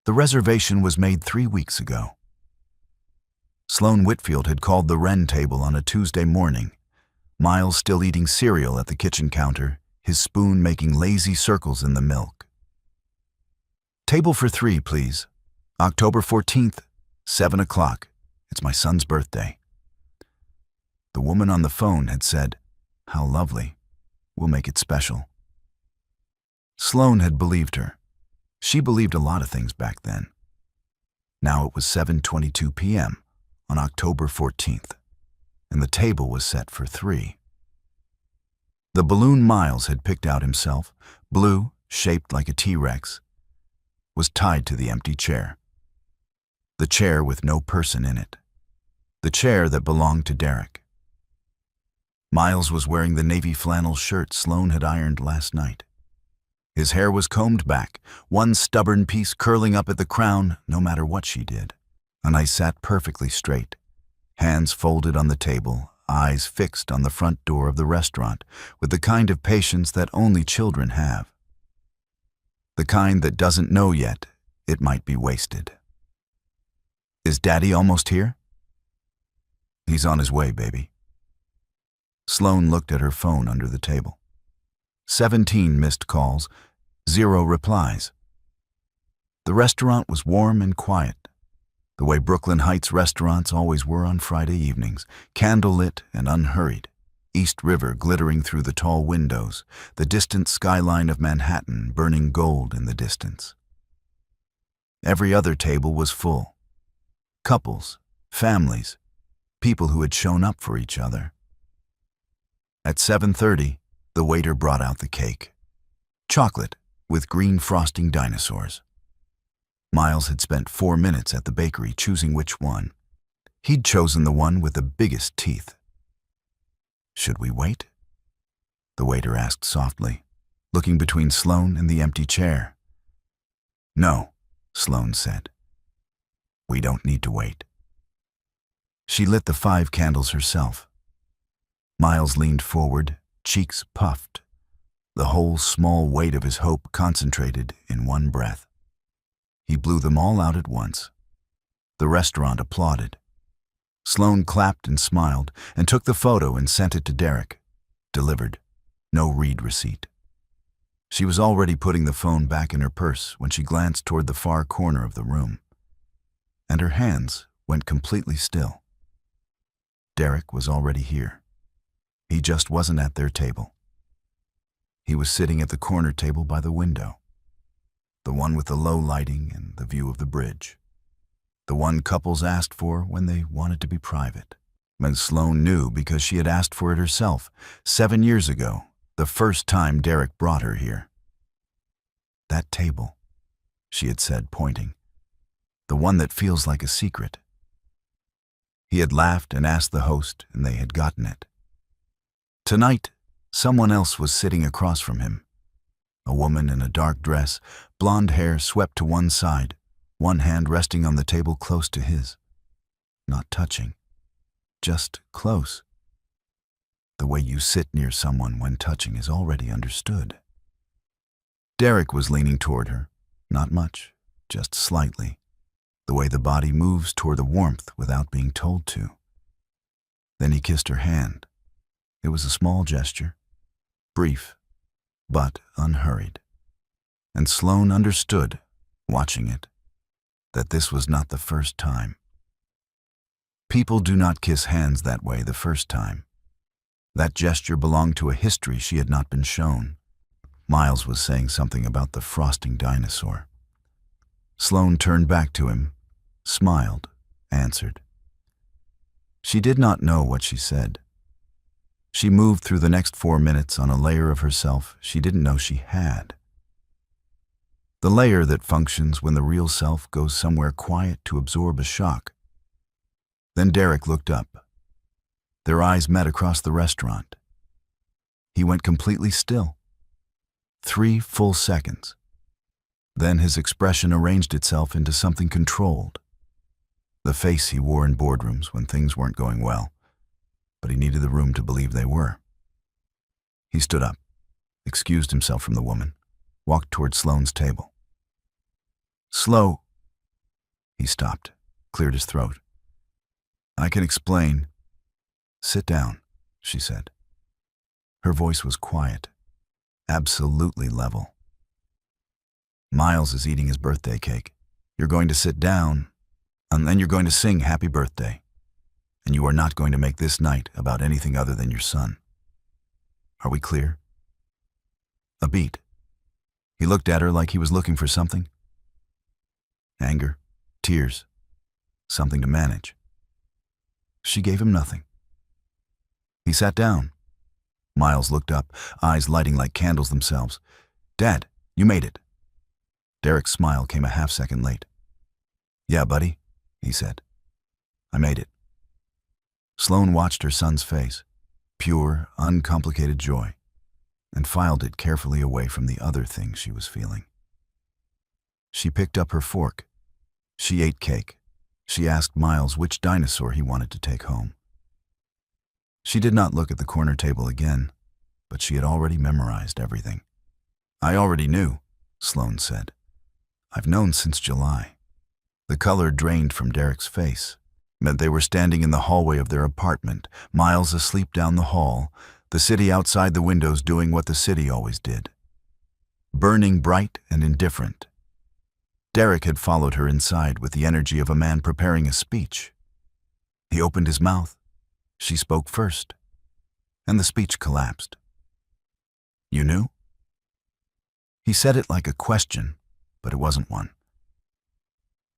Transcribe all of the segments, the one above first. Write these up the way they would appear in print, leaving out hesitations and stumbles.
The reservation was made 3 weeks ago. Sloane Whitfield had called the Wren table on a Tuesday morning, Miles still eating cereal at the kitchen counter, his spoon making lazy circles in the milk. "Table for 3, please. October 14th, 7 o'clock. It's my son's birthday." The woman on the phone had said, "How lovely. We'll make it special." Sloane had believed her. She believed a lot of things back then. Now it was 7:22 p.m. on October 14th, and the table was set for 3. The balloon Miles had picked out himself, blue, shaped like a T-Rex, was tied to the empty chair. The chair with no person in it. The chair that belonged to Derek. Miles was wearing the navy flannel shirt Sloane had ironed last night. His hair was combed back, one stubborn piece curling up at the crown no matter what she did. And I sat perfectly straight, hands folded on the table, eyes fixed on the front door of the restaurant, with the kind of patience that only children have. The kind that doesn't know yet it might be wasted. "Is Daddy almost here?" "He's on his way, baby." Sloane looked at her phone under the table. 17 missed calls, 0 replies. The restaurant was warm and quiet, the way Brooklyn Heights restaurants always were on Friday evenings, candlelit and unhurried, East River glittering through the tall windows, the distant skyline of Manhattan burning gold in the distance. Every other table was full. Couples, families, people who had shown up for each other. At 7:30, the waiter brought out the cake. Chocolate with green frosting dinosaurs. Miles had spent 4 minutes at the bakery choosing which one. He'd chosen the one with the biggest teeth. "Should we wait?" the waiter asked softly, looking between Sloane and the empty chair. "No," Sloane said. "We don't need to wait." She lit the 5 candles herself. Miles leaned forward, cheeks puffed, the whole small weight of his hope concentrated in one breath. He blew them all out at once. The restaurant applauded. Sloane clapped and smiled and took the photo and sent it to Derek. Delivered. No read receipt. She was already putting the phone back in her purse when she glanced toward the far corner of the room. And her hands went completely still. Derek was already here. He just wasn't at their table. He was sitting at the corner table by the window. The one with the low lighting and the view of the bridge. The one couples asked for when they wanted to be private. And Sloane knew because she had asked for it herself 7 years ago, the first time Derek brought her here. "That table," she had said, pointing. "The one that feels like a secret." He had laughed and asked the host, and they had gotten it. Tonight, someone else was sitting across from him. A woman in a dark dress, blonde hair swept to one side, one hand resting on the table close to his. Not touching, just close. The way you sit near someone when touching is already understood. Derek was leaning toward her, not much, just slightly, the way the body moves toward the warmth without being told to. Then he kissed her hand. It was a small gesture, brief, but unhurried. And Sloane understood, watching it, that this was not the first time. People do not kiss hands that way the first time. That gesture belonged to a history she had not been shown. Miles was saying something about the frosting dinosaur. Sloane turned back to him, smiled, answered. She did not know what she said. She moved through the next 4 minutes on a layer of herself she didn't know she had. The layer that functions when the real self goes somewhere quiet to absorb a shock. Then Derek looked up. Their eyes met across the restaurant. He went completely still. 3 full seconds. Then his expression arranged itself into something controlled. The face he wore in boardrooms when things weren't going well, but he needed the room to believe they were. He stood up, excused himself from the woman, walked toward Sloane's table. "Slow," He stopped, cleared his throat. I can explain. Sit down, she said. Her voice was quiet, absolutely level. Miles is eating his birthday cake. You're going to sit down, and then you're going to sing happy birthday. And you are not going to make this night about anything other than your son. Are we clear? A beat. He looked at her like he was looking for something. Anger, tears, something to manage. She gave him nothing. He sat down. Miles looked up, eyes lighting like candles themselves. Dad, you made it. Derek's smile came a half-second late. Yeah, buddy, he said. I made it. Sloane watched her son's face, pure, uncomplicated joy, and filed it carefully away from the other things she was feeling. She picked up her fork. She ate cake. She asked Miles which dinosaur he wanted to take home. She did not look at the corner table again, but she had already memorized everything. I already knew, Sloane said. I've known since July. The color drained from Derek's face. Meant they were standing in the hallway of their apartment, Miles asleep down the hall, the city outside the windows doing what the city always did. Burning bright and indifferent. Derek had followed her inside with the energy of a man preparing a speech. He opened his mouth. She spoke first, and the speech collapsed. You knew? He said it like a question, but it wasn't one.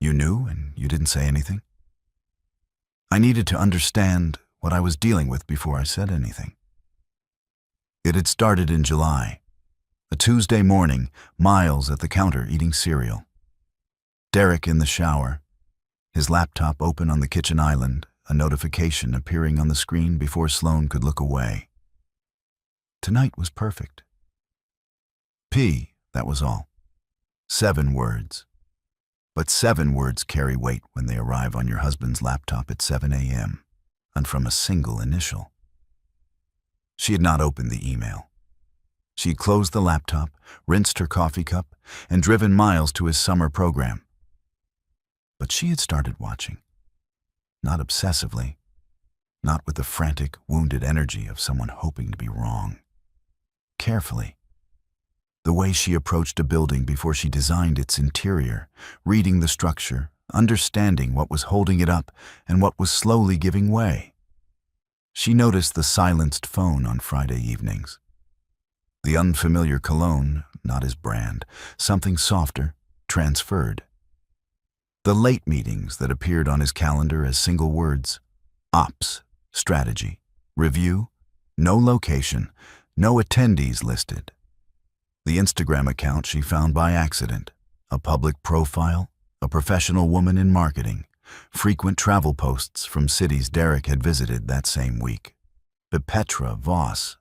You knew and you didn't say anything? I needed to understand what I was dealing with before I said anything. It had started in July. A Tuesday morning, Miles at the counter eating cereal. Derek in the shower, his laptop open on the kitchen island, a notification appearing on the screen before Sloane could look away. Tonight was perfect. P, that was all. 7 words. But 7 words carry weight when they arrive on your husband's laptop at 7 a.m., and from a single initial. She had not opened the email. She had closed the laptop, rinsed her coffee cup, and driven Miles to his summer program. But she had started watching. Not obsessively, not with the frantic, wounded energy of someone hoping to be wrong. Carefully. The way she approached a building before she designed its interior, reading the structure, understanding what was holding it up and what was slowly giving way. She noticed the silenced phone on Friday evenings. The unfamiliar cologne, not his brand, something softer, transferred. The late meetings that appeared on his calendar as single words, ops, strategy, review, no location, no attendees listed. The Instagram account she found by accident, a public profile, a professional woman in marketing, frequent travel posts from cities Derek had visited that same week. Petra Voss.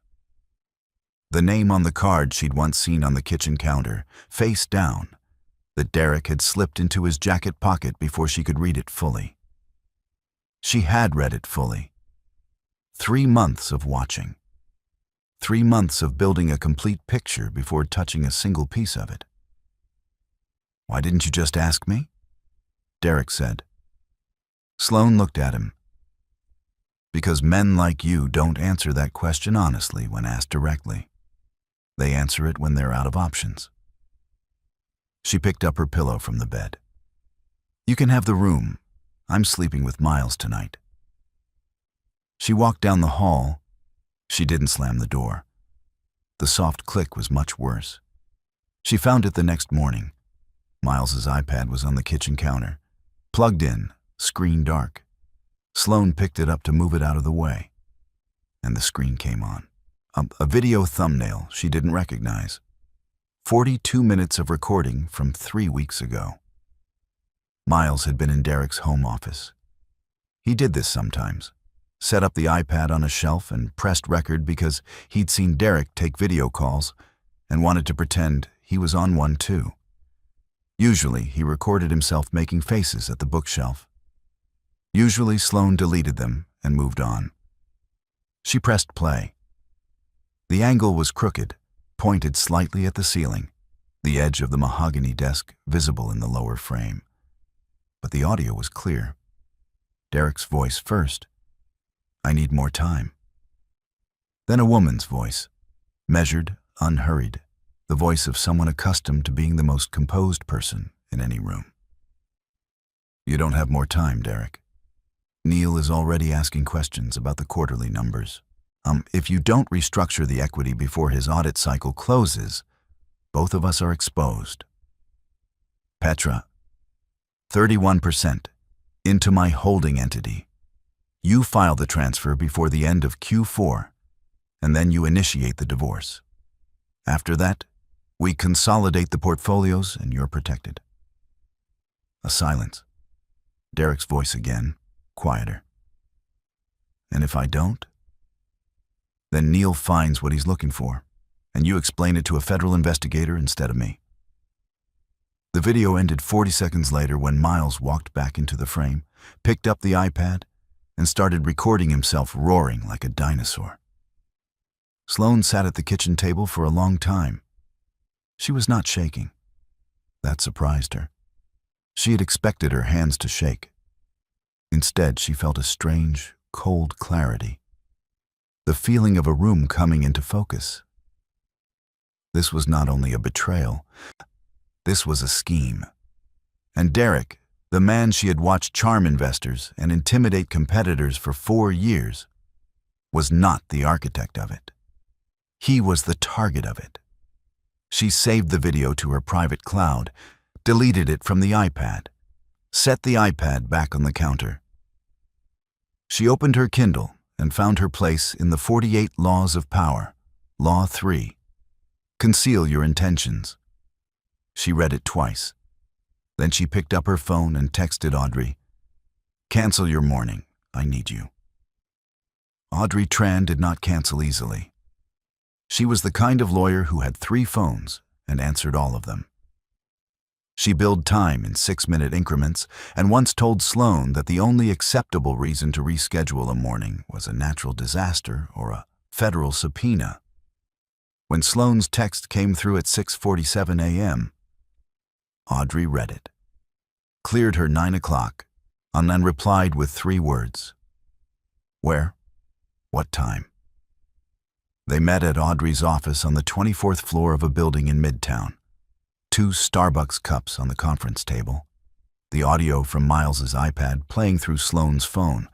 The name on the card she'd once seen on the kitchen counter, face down, that Derek had slipped into his jacket pocket before she could read it fully. She had read it fully. 3 months of watching. 3 months of building a complete picture before touching a single piece of it. Why didn't you just ask me? Derek said. Sloane looked at him. Because men like you don't answer that question honestly when asked directly. They answer it when they're out of options. She picked up her pillow from the bed. You can have the room. I'm sleeping with Miles tonight. She walked down the hall. She didn't slam the door. The soft click was much worse. She found it the next morning. Miles's iPad was on the kitchen counter, plugged in, screen dark. Sloane picked it up to move it out of the way, and the screen came on. A video thumbnail she didn't recognize. 42 minutes of recording from 3 weeks ago. Miles had been in Derek's home office. He did this sometimes. Set up the iPad on a shelf and pressed record because he'd seen Derek take video calls and wanted to pretend he was on one too. Usually, he recorded himself making faces at the bookshelf. Usually, Sloane deleted them and moved on. She pressed play. The angle was crooked, pointed slightly at the ceiling, the edge of the mahogany desk visible in the lower frame. but the audio was clear. Derek's voice first. "I need more time." Then a woman's voice, measured, unhurried, the voice of someone accustomed to being the most composed person in any room. "You don't have more time, Derek. Neil is already asking questions about the quarterly numbers. If you don't restructure the equity before his audit cycle closes, both of us are exposed." "Petra, 31% into my holding entity. You file the transfer before the end of Q4, and then you initiate the divorce. After that, we consolidate the portfolios and you're protected." A silence. Derek's voice again, quieter. "And if I don't?" "Then Neil finds what he's looking for, and you explain it to a federal investigator instead of me." The video ended 40 seconds later when Miles walked back into the frame, picked up the iPad, and started recording himself roaring like a dinosaur. Sloane sat at the kitchen table for a long time. She was not shaking. That surprised her. She had expected her hands to shake. Instead, she felt a strange, cold clarity. The feeling of a room coming into focus. This was not only a betrayal, this was a scheme. And Derek, the man she had watched charm investors and intimidate competitors for 4 years, was not the architect of it. He was the target of it. She saved the video to her private cloud, deleted it from the iPad, set the iPad back on the counter. She opened her Kindle and found her place in the 48 Laws of Power, Law 3. Conceal your intentions. She read it twice. Then she picked up her phone and texted Audrey, "Cancel your morning. I need you." Audrey Tran did not cancel easily. She was the kind of lawyer who had 3 phones and answered all of them. She billed time in 6-minute increments and once told Sloane that the only acceptable reason to reschedule a morning was a natural disaster or a federal subpoena. When Sloane's text came through at 6:47 a.m., Audrey read it, cleared her 9 o'clock, and then replied with 3 words. "Where? What time?" They met at Audrey's office on the 24th floor of a building in Midtown. 2 Starbucks cups on the conference table, the audio from Miles's iPad playing through Sloane's phone,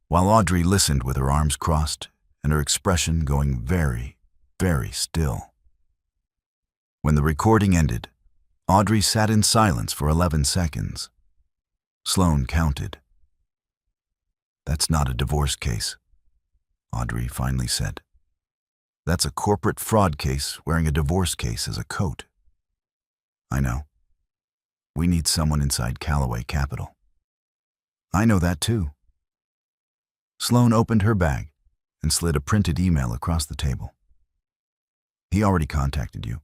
while Audrey listened with her arms crossed and her expression going very, very still. When the recording ended, Audrey sat in silence for 11 seconds. Sloane counted. "That's not a divorce case," Audrey finally said. "That's a corporate fraud case wearing a divorce case as a coat." "I know. We need someone inside Callaway Capital." "I know that too." Sloane opened her bag and slid a printed email across the table. "He already contacted you."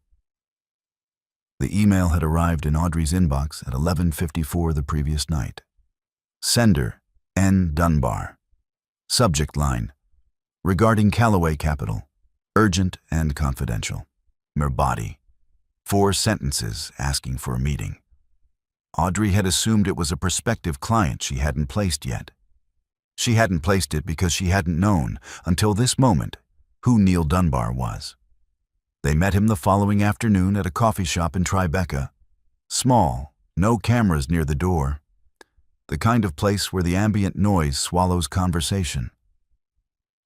The email had arrived in Audrey's inbox at 11:54 the previous night. Sender, N. Dunbar. Subject line, regarding Callaway Capital, urgent and confidential. Merbati. 4 sentences asking for a meeting. Audrey had assumed it was a prospective client she hadn't placed yet. She hadn't placed it because she hadn't known, until this moment, who Neil Dunbar was. They met him the following afternoon at a coffee shop in Tribeca. Small, no cameras near the door. The kind of place where the ambient noise swallows conversation.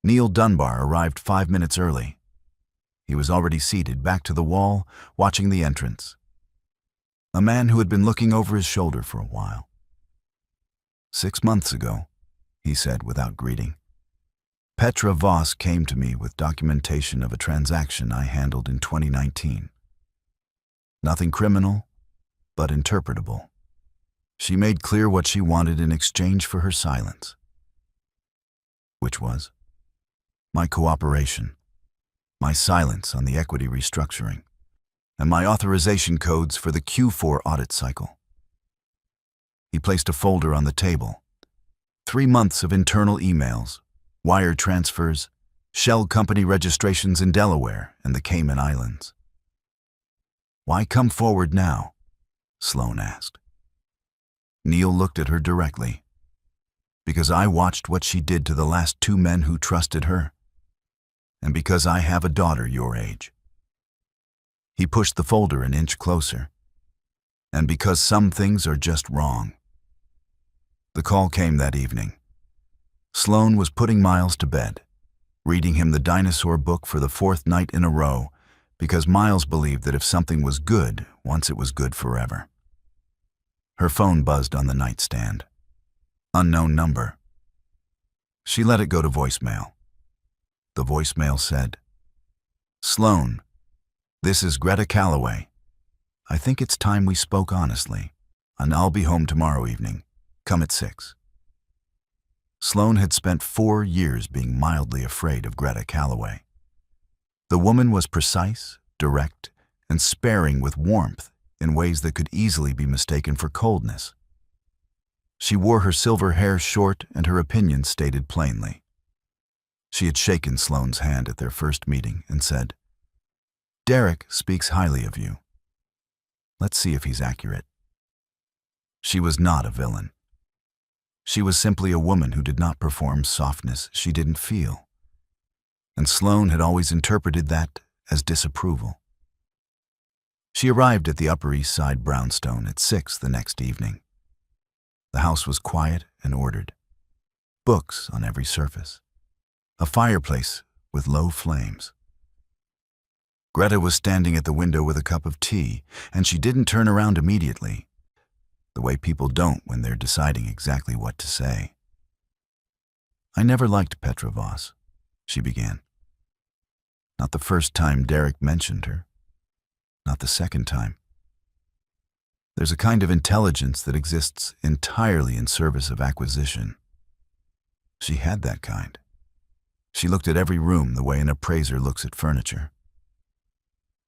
Neil Dunbar arrived 5 minutes early. He was already seated back to the wall, watching the entrance. A man who had been looking over his shoulder for a while. "6 months ago," he said without greeting, "Petra Voss came to me with documentation of a transaction I handled in 2019. Nothing criminal, but interpretable. She made clear what she wanted in exchange for her silence. Which was my cooperation, my silence on the equity restructuring, and my authorization codes for the Q4 audit cycle." He placed a folder on the table. 3 months of internal emails, wire transfers, shell company registrations in Delaware and the Cayman Islands. "Why come forward now?" Sloane asked. Neil looked at her directly. Because I watched what she did to the last two men who trusted her. And because I have a daughter your age. He pushed the folder an inch closer. And because some things are just wrong. The call came that evening. Sloane was putting Miles to bed, reading him the dinosaur book for the fourth night in a row, because Miles believed that if something was good, once it was good forever. Her phone buzzed on the nightstand. Unknown number. She let it go to voicemail. The voicemail said, "Sloane, this is Greta Calloway. I think it's time we spoke honestly, and I'll be home tomorrow evening. Come at 6. Sloane had spent 4 years being mildly afraid of Greta Calloway. The woman was precise, direct, and sparing with warmth in ways that could easily be mistaken for coldness. She wore her silver hair short and her opinions stated plainly. She had shaken Sloane's hand at their first meeting and said, "Derek speaks highly of you. Let's see if he's accurate." She was not a villain. She was simply a woman who did not perform softness she didn't feel. And Sloane had always interpreted that as disapproval. She arrived at the Upper East Side brownstone at 6 the next evening. The house was quiet and ordered. Books on every surface. A fireplace with low flames. Greta was standing at the window with a cup of tea, and she didn't turn around immediately, the way people don't when they're deciding exactly what to say. "I never liked Petra Voss," she began. Not the first time Derek mentioned her. Not the second time. There's a kind of intelligence that exists entirely in service of acquisition. She had that kind. She looked at every room the way an appraiser looks at furniture.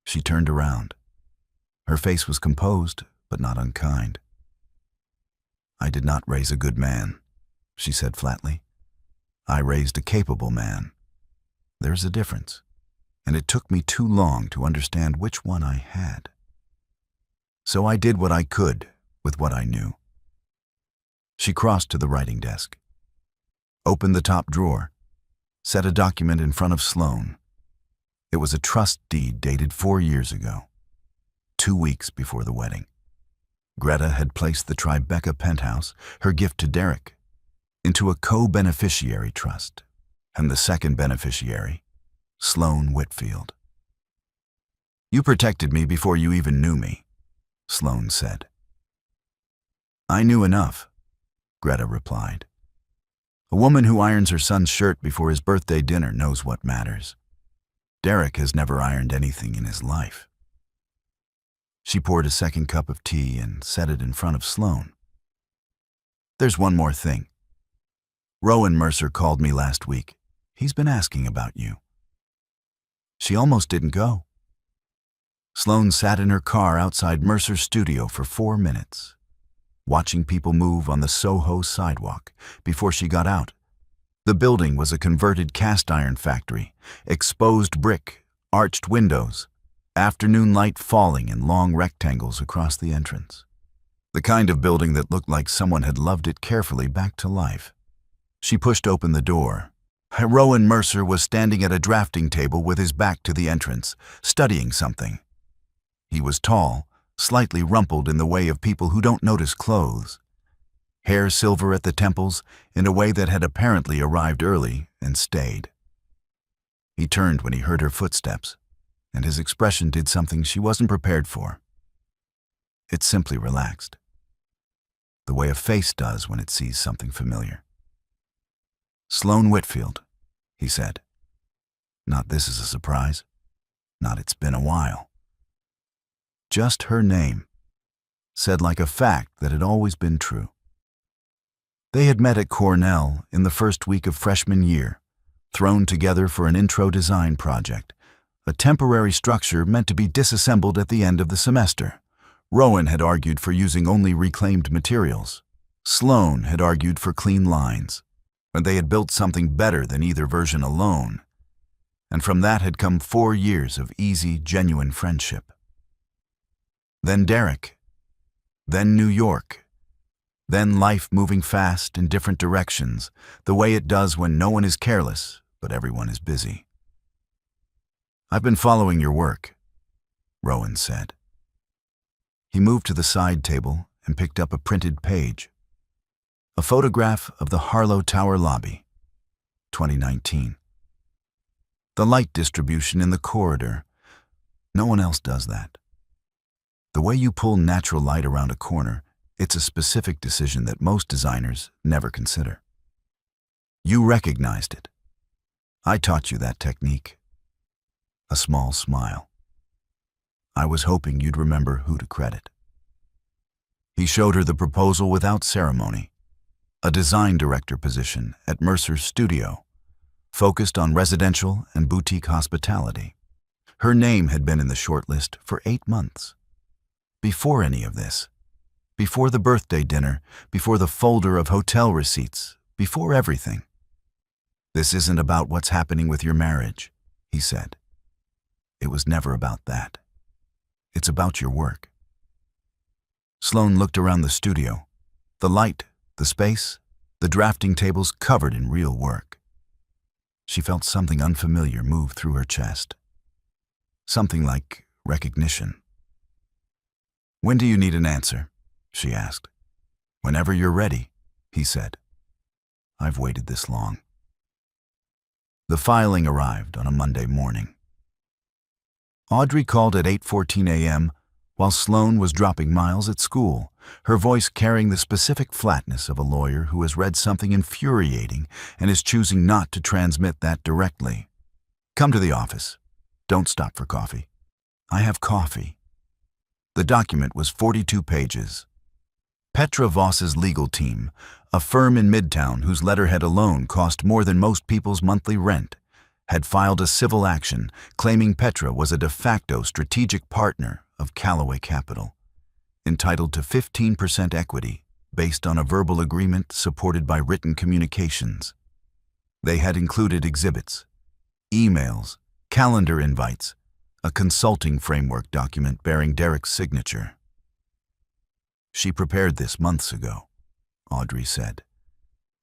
She turned around. Her face was composed, but not unkind. "I did not raise a good man," she said flatly. "I raised a capable man. There's a difference, and it took me too long to understand which one I had. So I did what I could with what I knew." She crossed to the writing desk, opened the top drawer, set a document in front of Sloane. It was a trust deed dated 4 years ago, 2 weeks before the wedding. Greta had placed the Tribeca penthouse, her gift to Derek, into a co-beneficiary trust, and the second beneficiary, Sloane Whitfield. "You protected me before you even knew me," Sloane said. "I knew enough," Greta replied. "A woman who irons her son's shirt before his birthday dinner knows what matters. Derek has never ironed anything in his life." She poured a second cup of tea and set it in front of Sloane. "There's one more thing. Rowan Mercer called me last week. He's been asking about you." She almost didn't go. Sloane sat in her car outside Mercer's studio for 4 minutes, watching people move on the Soho sidewalk before she got out. The building was a converted cast iron factory, exposed brick, arched windows, afternoon light falling in long rectangles across the entrance. The kind of building that looked like someone had loved it carefully back to life. She pushed open the door. Rowan Mercer was standing at a drafting table with his back to the entrance, studying something. He was tall, slightly rumpled in the way of people who don't notice clothes. Hair silver at the temples in a way that had apparently arrived early and stayed. He turned when he heard her footsteps, and his expression did something she wasn't prepared for. It simply relaxed, the way a face does when it sees something familiar. "Sloane Whitfield," he said. Not this is a surprise. Not it's been a while. Just her name, said like a fact that had always been true. They had met at Cornell in the first week of freshman year, thrown together for an intro design project, a temporary structure meant to be disassembled at the end of the semester. Rowan had argued for using only reclaimed materials. Sloane had argued for clean lines, and they had built something better than either version alone. And from that had come 4 years of easy, genuine friendship. Then Derek. Then New York. Then life moving fast in different directions, the way it does when no one is careless, but everyone is busy. "I've been following your work," Rowan said. He moved to the side table and picked up a printed page. A photograph of the Harlow Tower lobby, 2019. The light distribution in the corridor. No one else does that. The way you pull natural light around a corner, it's a specific decision that most designers never consider. You recognized it. I taught you that technique. A small smile. I was hoping you'd remember who to credit. He showed her the proposal without ceremony. A design director position at Mercer's studio, focused on residential and boutique hospitality. Her name had been in the shortlist for 8 months. Before any of this, before the birthday dinner, before the folder of hotel receipts, before everything. "This isn't about what's happening with your marriage," he said. "It was never about that. It's about your work." Sloan looked around the studio. The light, the space, the drafting tables covered in real work. She felt something unfamiliar move through her chest. Something like recognition. "When do you need an answer?" she asked. "Whenever you're ready," he said. "I've waited this long." The filing arrived on a Monday morning. Audrey called at 8:14 a.m. while Sloan was dropping Miles at school, her voice carrying the specific flatness of a lawyer who has read something infuriating and is choosing not to transmit that directly. "Come to the office. Don't stop for coffee." "I have coffee." The document was 42 pages. Petra Voss's legal team, a firm in Midtown whose letterhead alone cost more than most people's monthly rent, had filed a civil action claiming Petra was a de facto strategic partner of Callaway Capital, entitled to 15% equity based on a verbal agreement supported by written communications. They had included exhibits, emails, calendar invites, a consulting framework document bearing Derek's signature. "She prepared this months ago," Audrey said.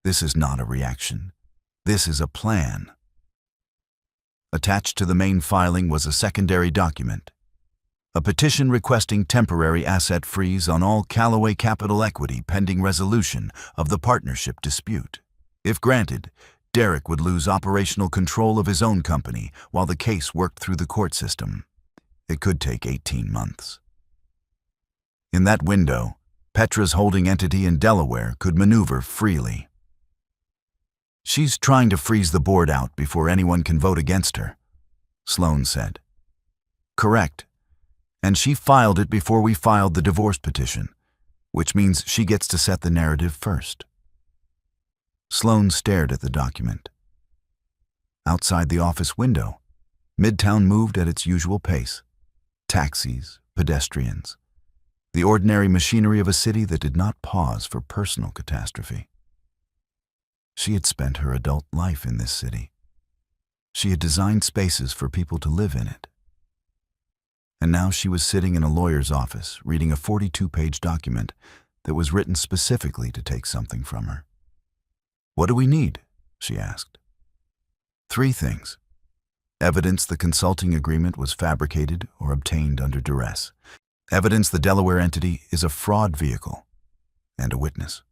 "This is not a reaction. This is a plan." Attached to the main filing was a secondary document, a petition requesting temporary asset freeze on all Callaway Capital equity pending resolution of the partnership dispute. If granted, Derek would lose operational control of his own company while the case worked through the court system. It could take 18 months. In that window, Petra's holding entity in Delaware could maneuver freely. "She's trying to freeze the board out before anyone can vote against her," Sloan said. "Correct. And she filed it before we filed the divorce petition, which means she gets to set the narrative first." Sloan stared at the document. Outside the office window, Midtown moved at its usual pace. Taxis, pedestrians, the ordinary machinery of a city that did not pause for personal catastrophe. She had spent her adult life in this city. She had designed spaces for people to live in it. And now she was sitting in a lawyer's office reading a 42-page document that was written specifically to take something from her. "What do we need?" she asked. 3 things. Evidence the consulting agreement was fabricated or obtained under duress. Evidence the Delaware entity is a fraud vehicle. And a witness.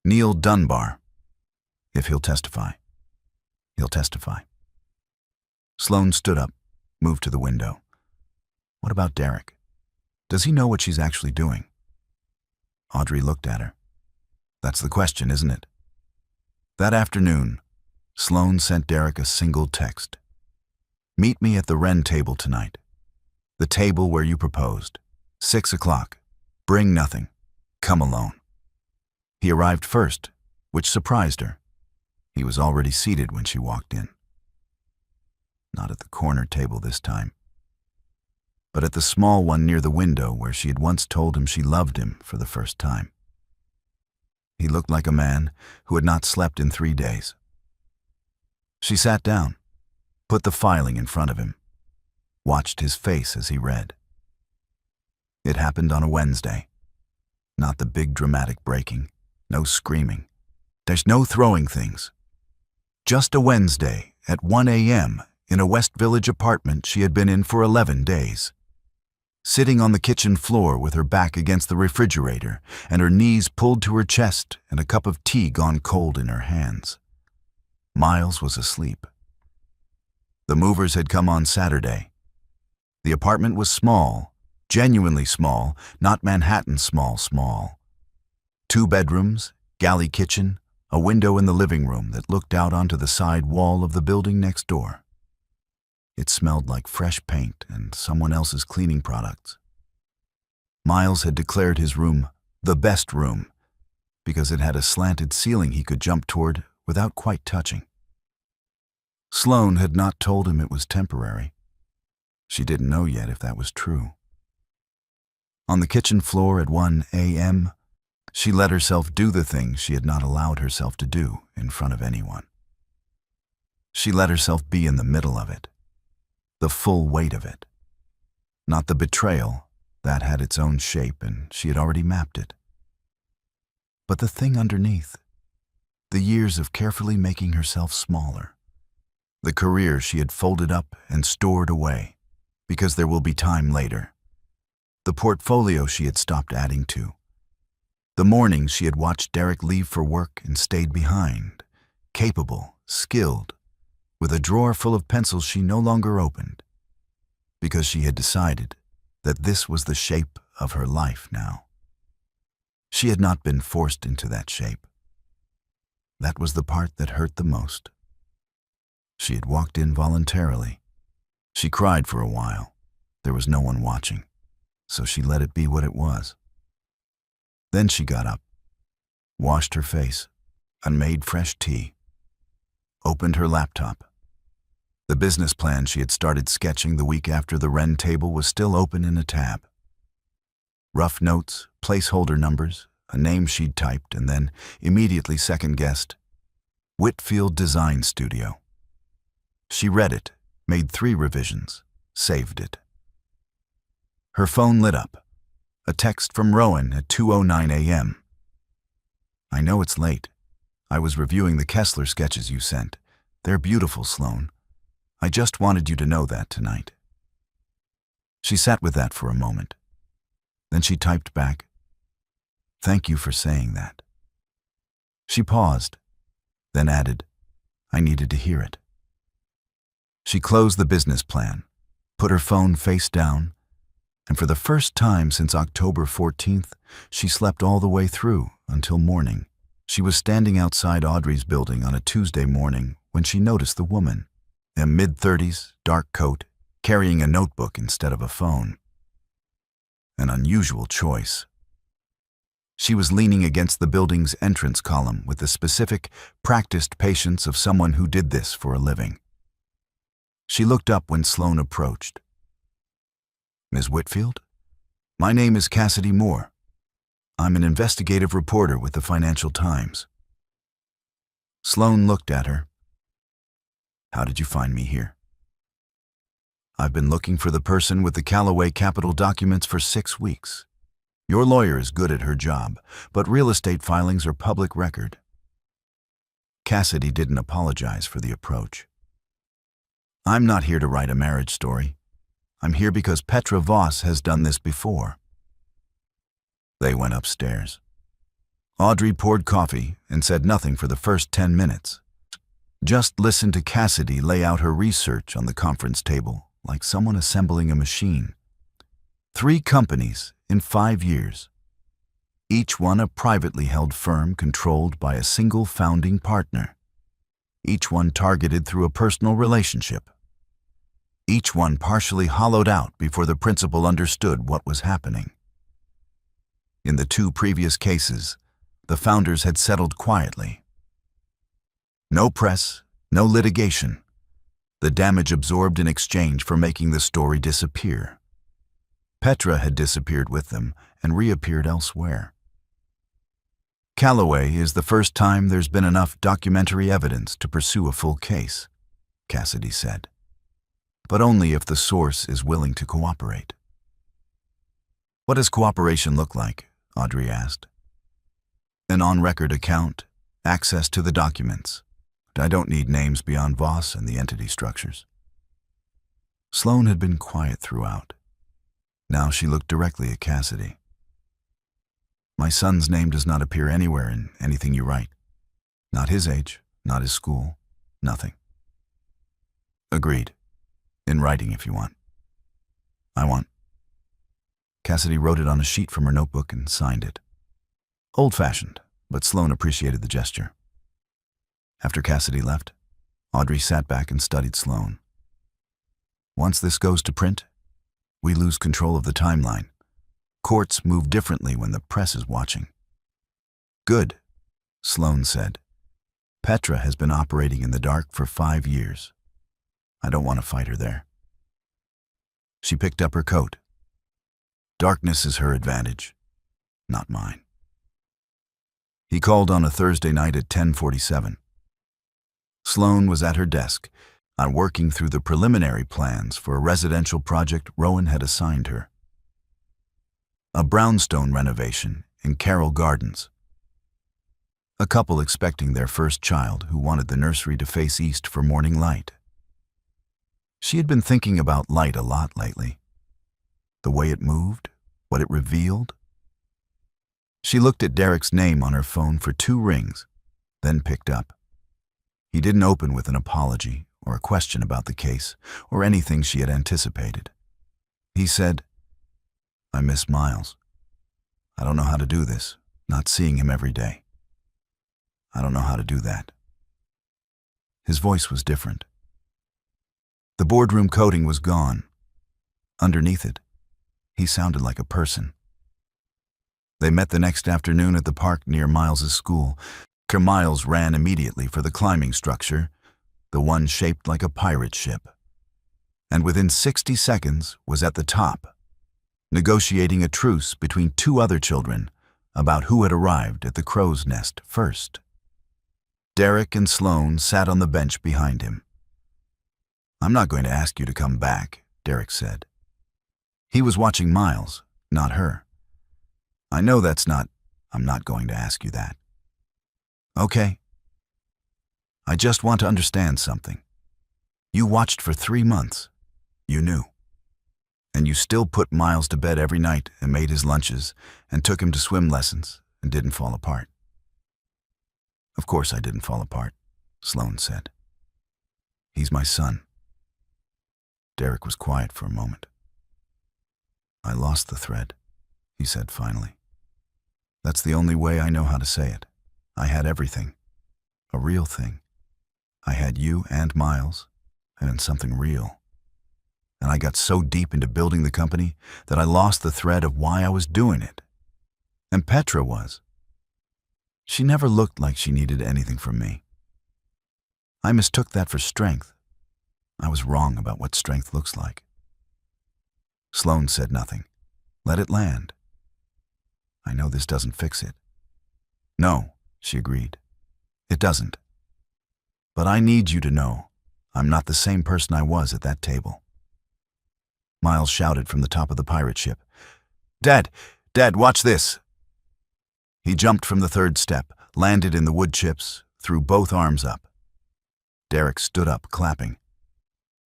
Neil Dunbar. If he'll testify, he'll testify. Sloan stood up, moved to the window. "What about Derek? Does he know what she's actually doing?" Audrey looked at her. "That's the question, isn't it?" That afternoon, Sloan sent Derek a single text. "Meet me at the Wren table tonight. The table where you proposed. 6 o'clock. Bring nothing. Come alone." He arrived first, which surprised her. He was already seated when she walked in. Not at the corner table this time, but at the small one near the window where she had once told him she loved him for the first time. He looked like a man who had not slept in 3 days. She sat down, put the filing in front of him, watched his face as he read. It happened on a Wednesday. Not the big dramatic breaking. No screaming. There's no throwing things. Just a Wednesday at 1 a.m. in a West Village apartment she had been in for 11 days. Sitting on the kitchen floor with her back against the refrigerator and her knees pulled to her chest and a cup of tea gone cold in her hands. Miles was asleep. The movers had come on Saturday. The apartment was small, genuinely small, not Manhattan small. 2 bedrooms, galley kitchen, a window in the living room that looked out onto the side wall of the building next door. It smelled like fresh paint and someone else's cleaning products. Miles had declared his room the best room because it had a slanted ceiling he could jump toward without quite touching. Sloane had not told him it was temporary. She didn't know yet if that was true. On the kitchen floor at 1 a.m., she let herself do the things she had not allowed herself to do in front of anyone. She let herself be in the middle of it, the full weight of it. Not the betrayal, that had its own shape and she had already mapped it. But the thing underneath, the years of carefully making herself smaller. The career she had folded up and stored away, because there will be time later. The portfolio she had stopped adding to. The mornings she had watched Derek leave for work and stayed behind, capable, skilled, with a drawer full of pencils she no longer opened, because she had decided that this was the shape of her life now. She had not been forced into that shape. That was the part that hurt the most. She had walked in voluntarily. She cried for a while. There was no one watching, so she let it be what it was. Then she got up, washed her face, and made fresh tea. Opened her laptop. The business plan she had started sketching the week after the Wren table was still open in a tab. Rough notes, placeholder numbers, a name she'd typed, and then immediately second-guessed. Whitfield Design Studio. She read it, made 3 revisions, saved it. Her phone lit up. A text from Rowan at 2:09 a.m. I know it's late. I was reviewing the Kessler sketches you sent. They're beautiful, Sloane. I just wanted you to know that tonight. She sat with that for a moment. Then she typed back, "Thank you for saying that." She paused, then added, "I needed to hear it." She closed the business plan, put her phone face down, and for the first time since October 14th, she slept all the way through until morning. She was standing outside Audrey's building on a Tuesday morning when she noticed the woman, a mid-30s, dark coat, carrying a notebook instead of a phone. An unusual choice. She was leaning against the building's entrance column with the specific, practiced patience of someone who did this for a living. She looked up when Sloane approached. "Ms. Whitfield? My name is Cassidy Moore. I'm an investigative reporter with the Financial Times." Sloane looked at her. "How did you find me here?" "I've been looking for the person with the Callaway Capital documents for 6 weeks. Your lawyer is good at her job, but real estate filings are public record." Cassidy didn't apologize for the approach. "I'm not here to write a marriage story. I'm here because Petra Voss has done this before." They went upstairs. Audrey poured coffee and said nothing for the first 10 minutes. Just listened to Cassidy lay out her research on the conference table like someone assembling a machine. 3 companies in 5 years. Each one a privately held firm controlled by a single founding partner. Each one targeted through a personal relationship. Each one partially hollowed out before the principal understood what was happening. In the 2 previous cases, the founders had settled quietly. No press, no litigation. The damage absorbed in exchange for making the story disappear. Petra had disappeared with them and reappeared elsewhere. Callaway is the first time there's been enough documentary evidence to pursue a full case, Cassidy said. But only if the source is willing to cooperate. What does cooperation look like? Audrey asked. An on-record account, access to the documents. I don't need names beyond Voss and the entity structures. Sloane had been quiet throughout. Now she looked directly at Cassidy. My son's name does not appear anywhere in anything you write. Not his age, not his school, nothing. Agreed. In writing if you want. I want. Cassidy wrote it on a sheet from her notebook and signed it. Old-fashioned, but Sloane appreciated the gesture. After Cassidy left, Audrey sat back and studied Sloane. Once this goes to print, we lose control of the timeline. Courts move differently when the press is watching. Good, Sloane said. Petra has been operating in the dark for 5 years. I don't want to fight her there. She picked up her coat. Darkness is her advantage, not mine. He called on a Thursday night at 10:47. Sloane was at her desk, working through the preliminary plans for a residential project Rowan had assigned her. A brownstone renovation in Carroll Gardens. A couple expecting their first child who wanted the nursery to face east for morning light. She had been thinking about light a lot lately. The way it moved, what it revealed. She looked at Derek's name on her phone for 2 rings, then picked up. He didn't open with an apology or a question about the case or anything she had anticipated. He said, I miss Miles. I don't know how to do this, not seeing him every day. I don't know how to do that. His voice was different. The boardroom coating was gone. Underneath it, he sounded like a person. They met the next afternoon at the park near Miles's school. Miles ran immediately for the climbing structure, the one shaped like a pirate ship, and within 60 seconds was at the top, negotiating a truce between 2 other children about who had arrived at the crow's nest first. Derek and Sloane sat on the bench behind him. I'm not going to ask you to come back, Derek said. He was watching Miles, not her. I know that's not, I'm not going to ask you that. Okay. I just want to understand something. You watched for 3 months. You knew. And you still put Miles to bed every night and made his lunches and took him to swim lessons and didn't fall apart. Of course I didn't fall apart, Sloane said. He's my son. Derek was quiet for a moment. I lost the thread, he said finally. That's the only way I know how to say it. I had everything. A real thing. I had you and Miles, and something real. And I got so deep into building the company that I lost the thread of why I was doing it. And Petra was. She never looked like she needed anything from me. I mistook that for strength. I was wrong about what strength looks like. Sloane said nothing. Let it land. I know this doesn't fix it. No, she agreed. It doesn't. But I need you to know I'm not the same person I was at that table. Miles shouted from the top of the pirate ship. Dad, watch this. He jumped from the 3rd step, landed in the wood chips, threw both arms up. Derek stood up, clapping.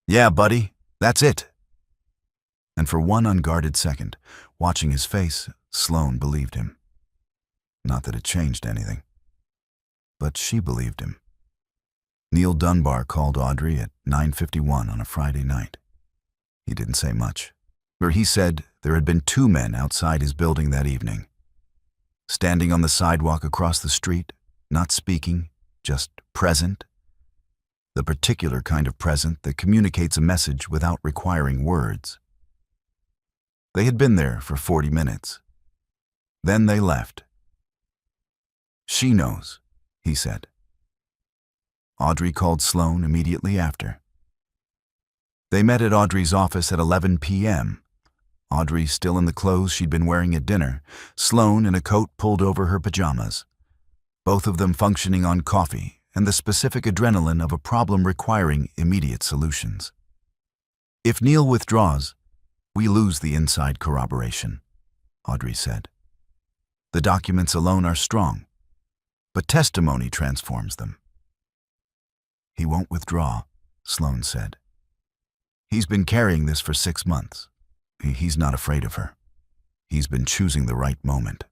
Yeah, buddy, that's it. And for one unguarded second, watching his face, Sloane believed him. Not that it changed anything. But she believed him. Neil Dunbar called Audrey at 9:51 on a Friday night. He didn't say much, but he said there had been 2 men outside his building that evening. Standing on the sidewalk across the street, not speaking, just present. The particular kind of present that communicates a message without requiring words. They had been there for 40 minutes. Then they left. She knows, he said. Audrey called Sloane immediately after. They met at Audrey's office at 11 p.m. Audrey still in the clothes she'd been wearing at dinner, Sloane in a coat pulled over her pajamas. Both of them functioning on coffee and the specific adrenaline of a problem requiring immediate solutions. If Neil withdraws, we lose the inside corroboration, Audrey said. The documents alone are strong, but testimony transforms them. He won't withdraw, Sloan said. He's been carrying this for 6 months. He's not afraid of her. He's been choosing the right moment.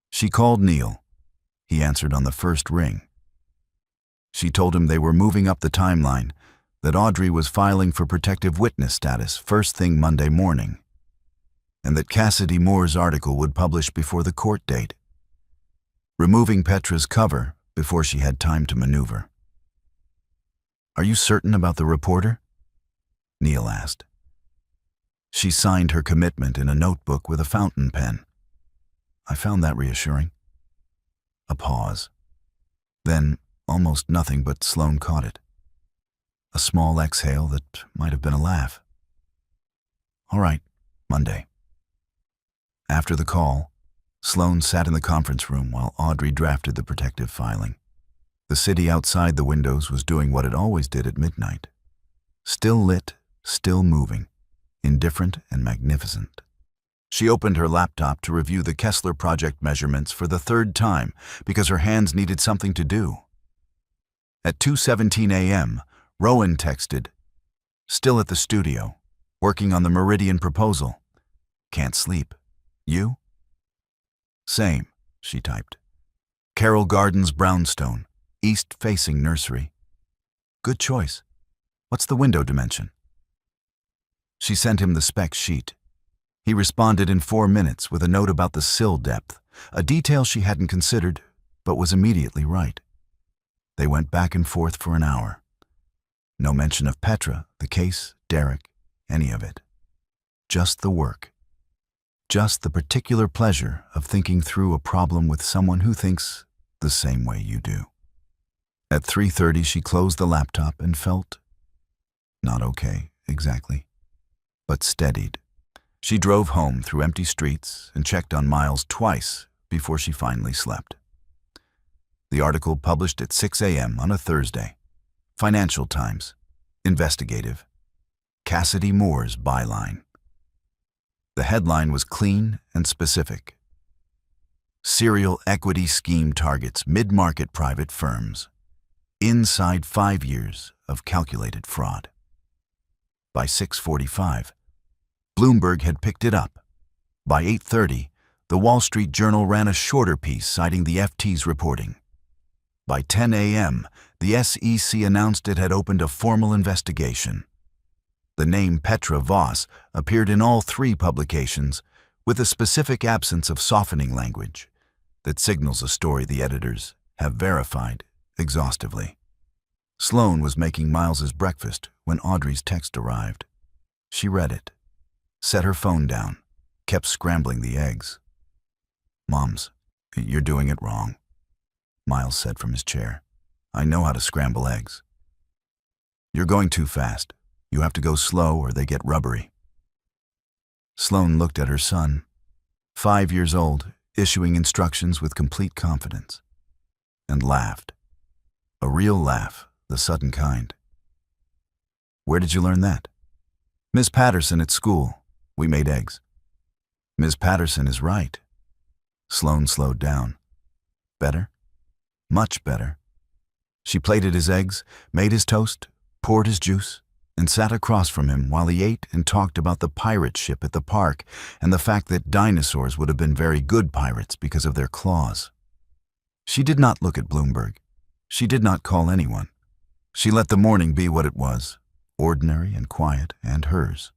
She called Neil. He answered on the first ring. She told him they were moving up the timeline, that Audrey was filing for protective witness status first thing Monday morning, and that Cassidy Moore's article would publish before the court date, removing Petra's cover before she had time to maneuver. "Are you certain about the reporter?" Neil asked. She signed her commitment in a notebook with a fountain pen. I found that reassuring. A pause. Then, almost nothing, but Sloan caught it. A small exhale that might have been a laugh. All right, Monday. After the call, Sloan sat in the conference room while Audrey drafted the protective filing. The city outside the windows was doing what it always did at midnight. Still lit, still moving, indifferent and magnificent. She opened her laptop to review the Kessler Project measurements for the 3rd time because her hands needed something to do. At 2:17 a.m., Rowan texted, "Still at the studio, working on the Meridian proposal. Can't sleep. You?" "Same," she typed. "Carroll Gardens brownstone, east-facing nursery. Good choice. What's the window dimension?" She sent him the spec sheet. He responded in 4 minutes with a note about the sill depth, a detail she hadn't considered, but was immediately right. They went back and forth for an hour. No mention of Petra, the case, Derek, any of it. Just the work. Just the particular pleasure of thinking through a problem with someone who thinks the same way you do. At 3:30, she closed the laptop and felt not okay, exactly, but steadied. She drove home through empty streets and checked on Miles twice before she finally slept. The article published at 6 a.m. on a Thursday. Financial Times. Investigative. Cassidy Moore's byline. The headline was clean and specific. Serial equity scheme targets mid-market private firms. Inside 5 years of calculated fraud. By 6:45, Bloomberg had picked it up. By 8:30, the Wall Street Journal ran a shorter piece citing the FT's reporting. By 10 a.m., the SEC announced it had opened a formal investigation. The name Petra Voss appeared in all 3 publications, with a specific absence of softening language that signals a story the editors have verified exhaustively. Sloan was making Miles's breakfast when Audrey's text arrived. She read it, set her phone down, kept scrambling the eggs. "Moms, you're doing it wrong," Miles said from his chair. "I know how to scramble eggs." "You're going too fast. You have to go slow or they get rubbery." Sloan looked at her son, 5 years old, issuing instructions with complete confidence, and laughed. A real laugh, the sudden kind. "Where did you learn that?" "Miss Patterson at school. We made eggs." "Miss Patterson is right." Sloan slowed down. "Better?" "Much better." She plated his eggs, made his toast, poured his juice, and sat across from him while he ate and talked about the pirate ship at the park and the fact that dinosaurs would have been very good pirates because of their claws. She did not look at Bloomberg. She did not call anyone. She let the morning be what it was, ordinary and quiet, and hers.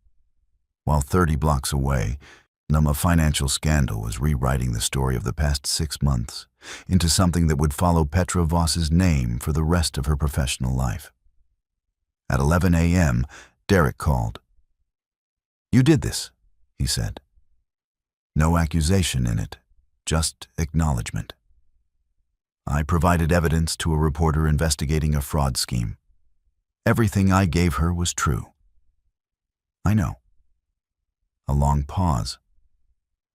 While 30 blocks away, a financial scandal was rewriting the story of the past 6 months into something that would follow Petra Voss's name for the rest of her professional life. At 11 a.m., Derek called. "You did this," he said. No accusation in it, just acknowledgement. "I provided evidence to a reporter investigating a fraud scheme. Everything I gave her was true." "I know." A long pause.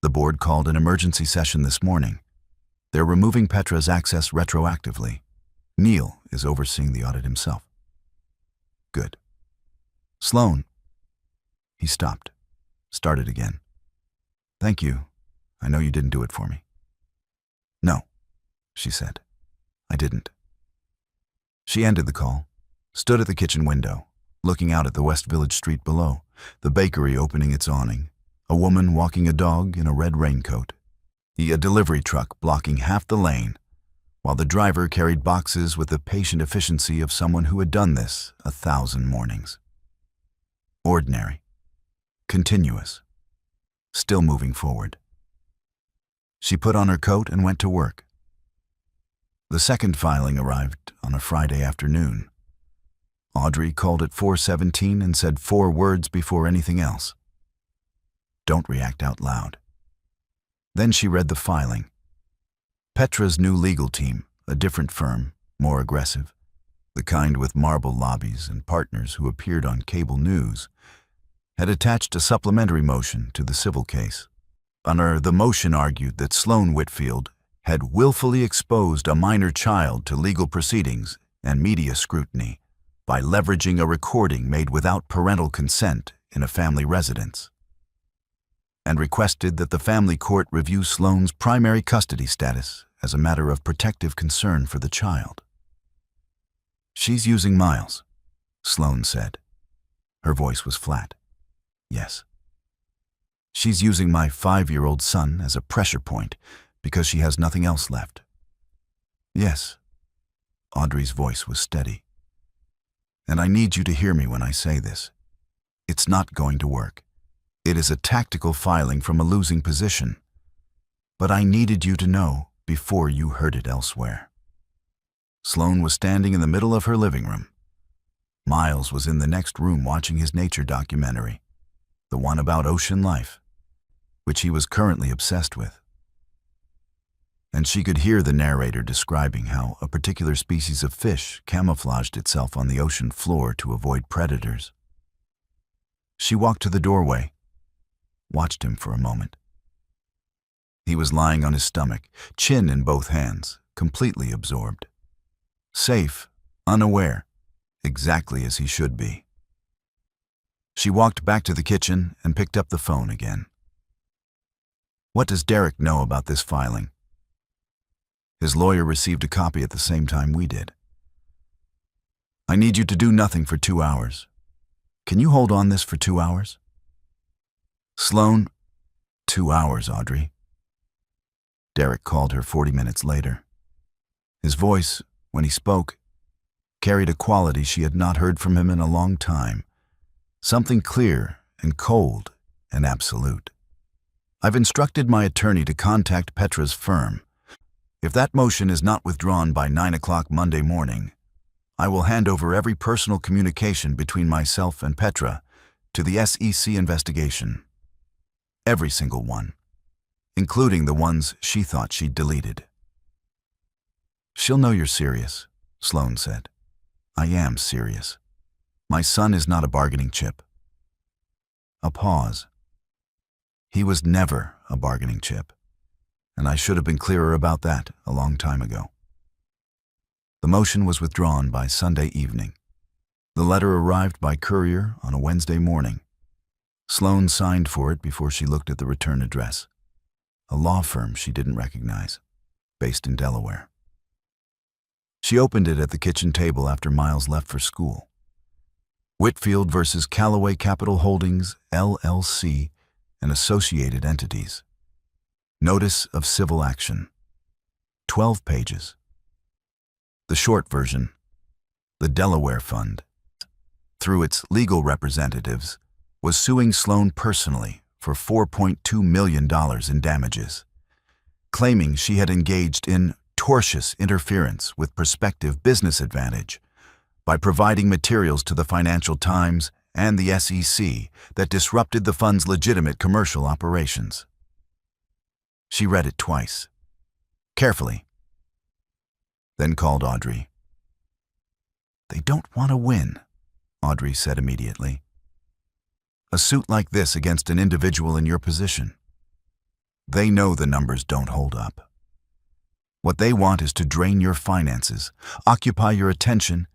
"The board called an emergency session this morning. They're removing Petra's access retroactively. Neil is overseeing the audit himself." "Good." "Sloan." He stopped, started again. "Thank you. I know you didn't do it for me." "No," she said. "I didn't." She ended the call, stood at the kitchen window, looking out at the West Village street below, the bakery opening its awning, a woman walking a dog in a red raincoat, a delivery truck blocking half the lane, while the driver carried boxes with the patient efficiency of someone who had done this 1,000 mornings. Ordinary, continuous, still moving forward. She put on her coat and went to work. The second filing arrived on a Friday afternoon. Audrey called at 4:17 and said 4 words before anything else. "Don't react out loud." Then she read the filing. Petra's new legal team, a different firm, more aggressive, the kind with marble lobbies and partners who appeared on cable news, had attached a supplementary motion to the civil case. The motion argued that Sloan Whitfield had willfully exposed a minor child to legal proceedings and media scrutiny by leveraging a recording made without parental consent in a family residence, and requested that the family court review Sloan's primary custody status as a matter of protective concern for the child. "She's using Miles," Sloan said. Her voice was flat. "Yes. She's using my 5-year-old son as a pressure point because she has nothing else left." "Yes." Audrey's voice was steady. "And I need you to hear me when I say this. It's not going to work. It is a tactical filing from a losing position. But I needed you to know before you heard it elsewhere." Sloan was standing in the middle of her living room. Miles was in the next room watching his nature documentary, the one about ocean life, which he was currently obsessed with. And she could hear the narrator describing how a particular species of fish camouflaged itself on the ocean floor to avoid predators. She walked to the doorway, watched him for a moment. He was lying on his stomach, chin in both hands, completely absorbed. Safe, unaware, exactly as he should be. She walked back to the kitchen and picked up the phone again. "What does Derek know about this filing?" His lawyer received a copy at the same time we did. "I need you to do nothing for 2 hours. Can you hold on this for 2 hours?" Sloan, 2 hours, Audrey." Derek called her 40 minutes later. His voice, when he spoke, carried a quality she had not heard from him in a long time, something clear and cold and absolute. "I've instructed my attorney to contact Petra's firm. If that motion is not withdrawn by 9 o'clock Monday morning, I will hand over every personal communication between myself and Petra to the SEC investigation. Every single one, including the ones she thought she'd deleted." "She'll know you're serious," Sloan said. "I am serious. My son is not a bargaining chip." A pause. He was never a bargaining chip, and I should have been clearer about that a long time ago. The motion was withdrawn by Sunday evening. The letter arrived by courier on a Wednesday morning. Sloan signed for it before she looked at the return address, a law firm she didn't recognize, based in Delaware. She opened it at the kitchen table after Miles left for school. Whitfield versus Callaway Capital Holdings, LLC, and associated entities. Notice of civil action. 12 pages. The short version, the Delaware Fund, through its legal representatives, was suing Sloan personally for $4.2 million in damages, claiming she had engaged in tortious interference with prospective business advantage by providing materials to the Financial Times and the SEC that disrupted the fund's legitimate commercial operations. She read it twice, carefully, then called Audrey. "They don't want to win," Audrey said immediately. "A suit like this against an individual in your position. They know the numbers don't hold up. What they want is to drain your finances, occupy your attention,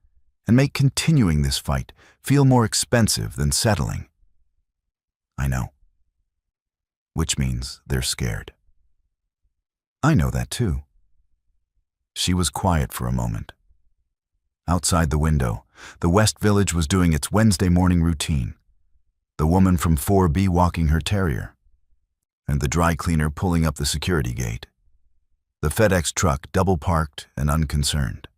and make continuing this fight feel more expensive than settling." "I know." "Which means they're scared." I know that too. She was quiet for a moment. Outside the window, the West Village was doing its Wednesday morning routine. The woman from 4B walking her terrier, and the dry cleaner pulling up the security gate. The FedEx truck double-parked and unconcerned.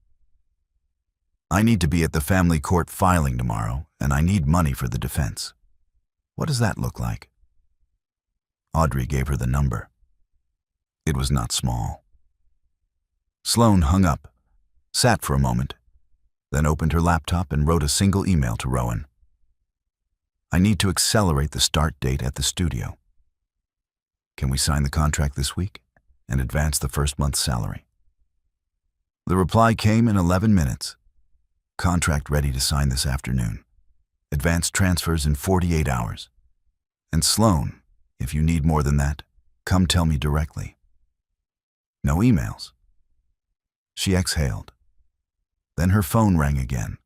I need to be at the family court filing tomorrow, and I need money for the defense. What does that look like? Audrey gave her the number. It was not small. Sloane hung up, sat for a moment, then opened her laptop and wrote a single email to Rowan. I need to accelerate the start date at the studio. Can we sign the contract this week and advance the first month's salary? The reply came in 11 minutes. Contract ready to sign this afternoon. Advance transfers in 48 hours. And Sloane, if you need more than that, come tell me directly. No emails. She exhaled. Then her phone rang again.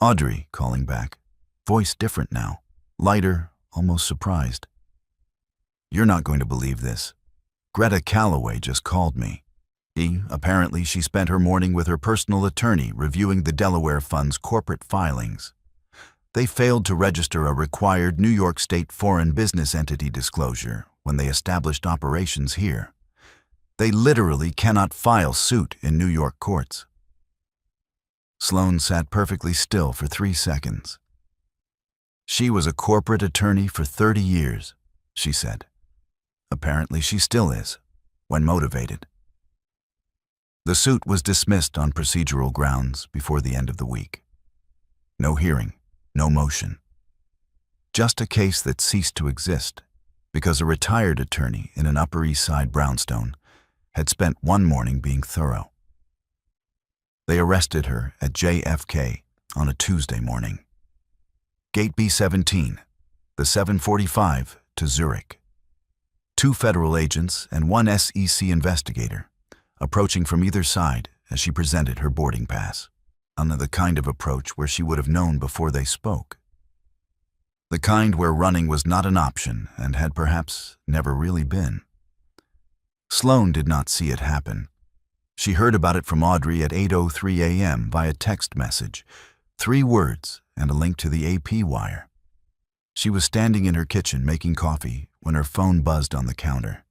Audrey calling back. Voice different now. Lighter, almost surprised. You're not going to believe this. Greta Calloway just called me. Apparently she spent her morning with her personal attorney reviewing the Delaware Fund's corporate filings. They failed to register a required New York State foreign business entity disclosure when they established operations here. They literally cannot file suit in New York courts. Sloane sat perfectly still for 3 seconds. She was a corporate attorney for 30 years, she said. Apparently she still is, when motivated. The suit was dismissed on procedural grounds before the end of the week. No hearing, no motion. Just a case that ceased to exist because a retired attorney in an Upper East Side brownstone had spent one morning being thorough. They arrested her at JFK on a Tuesday morning. Gate B-17, the 745 to Zurich. 2 federal agents and 1 SEC investigator, approaching from either side as she presented her boarding pass, on the kind of approach where she would have known before they spoke. The kind where running was not an option and had perhaps never really been. Sloane did not see it happen. She heard about it from Audrey at 8:03 a.m. via text message, 3 words and a link to the AP wire. She was standing in her kitchen making coffee when her phone buzzed on the counter.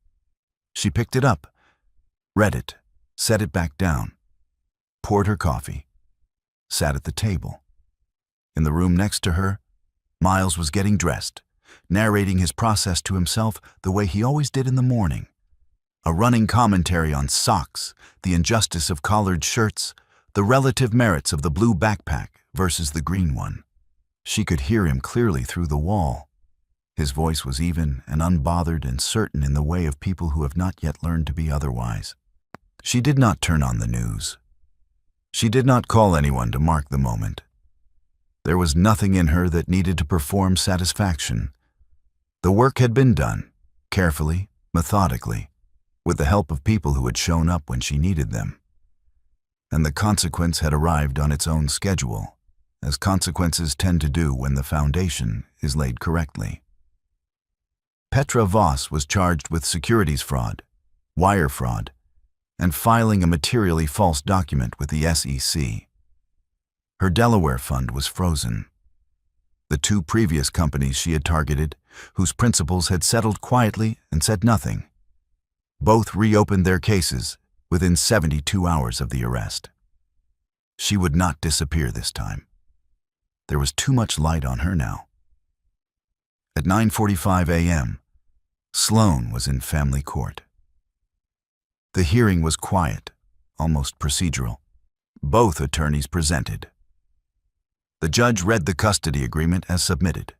She picked it up, read it, set it back down, poured her coffee, sat at the table. In the room next to her, Miles was getting dressed, narrating his process to himself the way he always did in the morning. A running commentary on socks, the injustice of collared shirts, the relative merits of the blue backpack versus the green one. She could hear him clearly through the wall. His voice was even and unbothered and certain in the way of people who have not yet learned to be otherwise. She did not turn on the news. She did not call anyone to mark the moment. There was nothing in her that needed to perform satisfaction. The work had been done, carefully, methodically, with the help of people who had shown up when she needed them. And the consequence had arrived on its own schedule, as consequences tend to do when the foundation is laid correctly. Petra Voss was charged with securities fraud, wire fraud, and filing a materially false document with the SEC. Her Delaware fund was frozen. The 2 previous companies she had targeted, whose principals had settled quietly and said nothing, both reopened their cases within 72 hours of the arrest. She would not disappear this time. There was too much light on her now. At 9:45 a.m., Sloane was in family court. The hearing was quiet, almost procedural. Both attorneys presented. The judge read the custody agreement as submitted,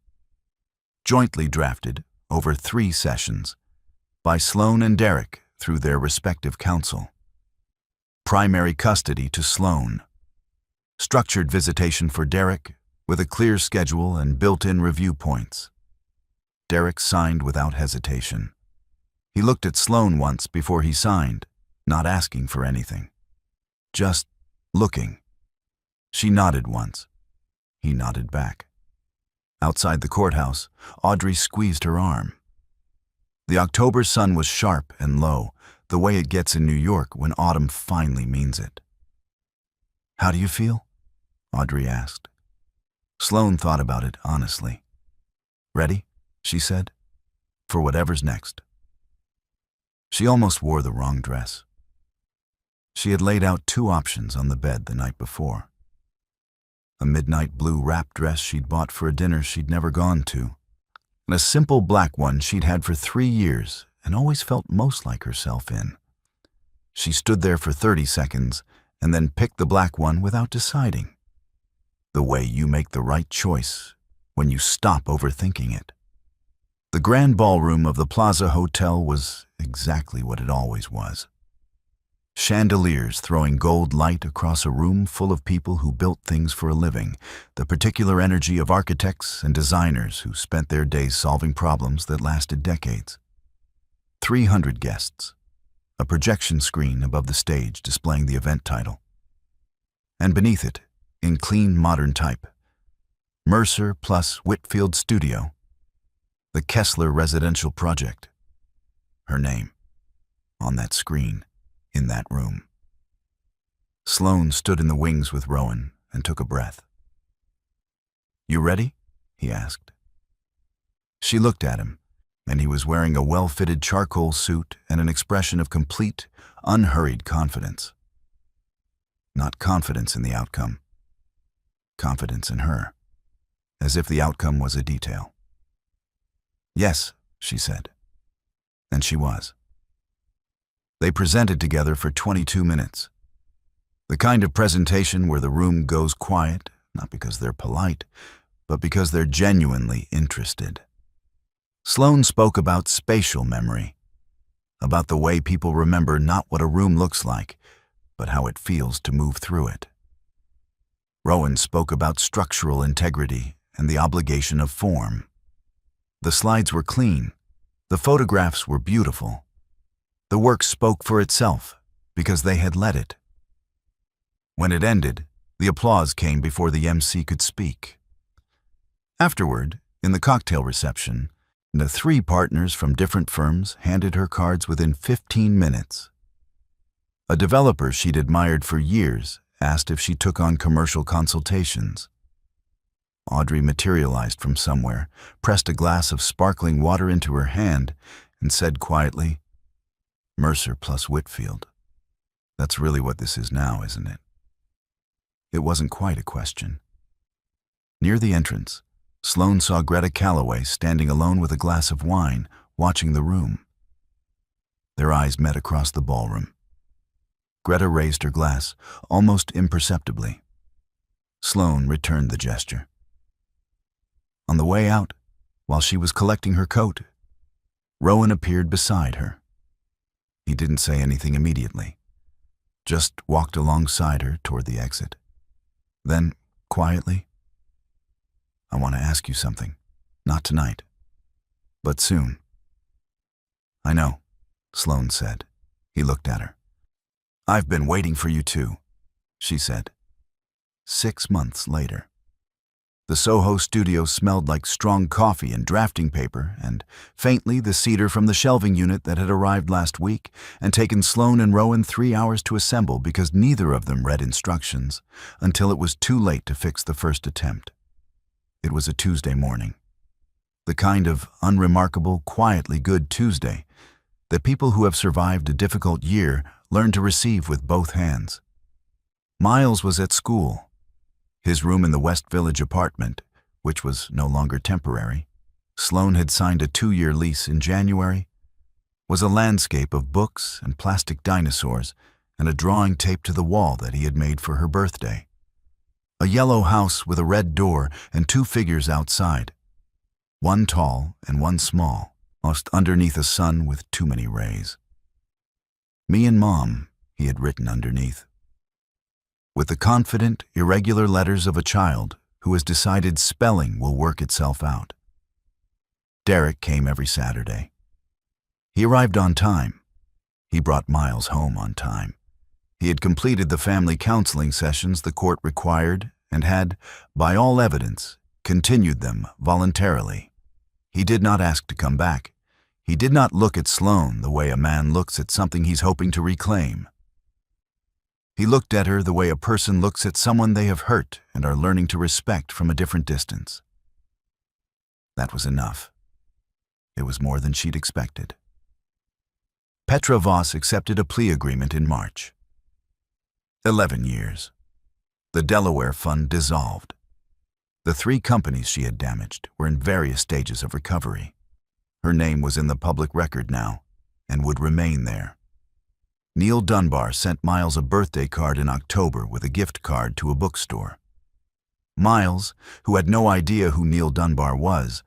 jointly drafted over 3 sessions by Sloane and Derek through their respective counsel. Primary custody to Sloane. Structured visitation for Derek with a clear schedule and built-in review points. Derek signed without hesitation. He looked at Sloane once before he signed, not asking for anything. Just looking. She nodded once. He nodded back. Outside the courthouse, Audrey squeezed her arm. The October sun was sharp and low, the way it gets in New York when autumn finally means it. "How do you feel?" Audrey asked. Sloane thought about it honestly. "Ready?" she said. "For whatever's next." She almost wore the wrong dress. She had laid out 2 options on the bed the night before. A midnight blue wrap dress she'd bought for a dinner she'd never gone to, and a simple black one she'd had for 3 years and always felt most like herself in. She stood there for 30 seconds and then picked the black one without deciding. The way you make the right choice when you stop overthinking it. The grand ballroom of the Plaza Hotel was exactly what it always was. Chandeliers throwing gold light across a room full of people who built things for a living, the particular energy of architects and designers who spent their days solving problems that lasted decades. 300 guests, a projection screen above the stage displaying the event title. And beneath it, in clean modern type, Mercer plus Whitfield Studio, the Kessler Residential Project. Her name, on that screen, in that room. Sloane stood in the wings with Rowan and took a breath. "You ready?" he asked. She looked at him, and he was wearing a well-fitted charcoal suit and an expression of complete, unhurried confidence. Not confidence in the outcome. Confidence in her, as if the outcome was a detail. "Yes," she said. And she was. They presented together for 22 minutes. The kind of presentation where the room goes quiet, not because they're polite, but because they're genuinely interested. Sloane spoke about spatial memory, about the way people remember not what a room looks like, but how it feels to move through it. Rowan spoke about structural integrity and the obligation of form. The slides were clean. The photographs were beautiful. The work spoke for itself because they had let it. When it ended, the applause came before the MC could speak. Afterward, in the cocktail reception, the 3 partners from different firms handed her cards within 15 minutes. A developer she'd admired for years asked if she took on commercial consultations. Audrey materialized from somewhere, pressed a glass of sparkling water into her hand, and said quietly, "Mercer plus Whitfield. That's really what this is now, isn't it?" It wasn't quite a question. Near the entrance, Sloane saw Greta Calloway standing alone with a glass of wine, watching the room. Their eyes met across the ballroom. Greta raised her glass, almost imperceptibly. Sloane returned the gesture. On the way out, while she was collecting her coat, Rowan appeared beside her. He didn't say anything immediately, just walked alongside her toward the exit. Then, quietly, "I want to ask you something. Not tonight, but soon." "I know," Sloane said. He looked at her. "I've been waiting for you too," she said. 6 months later. The Soho studio smelled like strong coffee and drafting paper, and faintly the cedar from the shelving unit that had arrived last week and taken Sloane and Rowan 3 hours to assemble because neither of them read instructions until it was too late to fix the first attempt. It was a Tuesday morning. The kind of unremarkable, quietly good Tuesday that people who have survived a difficult year learn to receive with both hands. Miles was at school. His room in the West Village apartment, which was no longer temporary, Sloane had signed a 2-year lease in January, was a landscape of books and plastic dinosaurs and a drawing taped to the wall that he had made for her birthday. A yellow house with a red door and 2 figures outside, one tall and one small, lost underneath a sun with too many rays. "Me and Mom," he had written underneath. With the confident, irregular letters of a child who has decided spelling will work itself out. Derek came every Saturday. He arrived on time. He brought Miles home on time. He had completed the family counseling sessions the court required and had, by all evidence, continued them voluntarily. He did not ask to come back. He did not look at Sloane the way a man looks at something he's hoping to reclaim. He looked at her the way a person looks at someone they have hurt and are learning to respect from a different distance. That was enough. It was more than she'd expected. Petra Voss accepted a plea agreement in March. 11 years. The Delaware Fund dissolved. The 3 companies she had damaged were in various stages of recovery. Her name was in the public record now, and would remain there. Neil Dunbar sent Miles a birthday card in October with a gift card to a bookstore. Miles, who had no idea who Neil Dunbar was,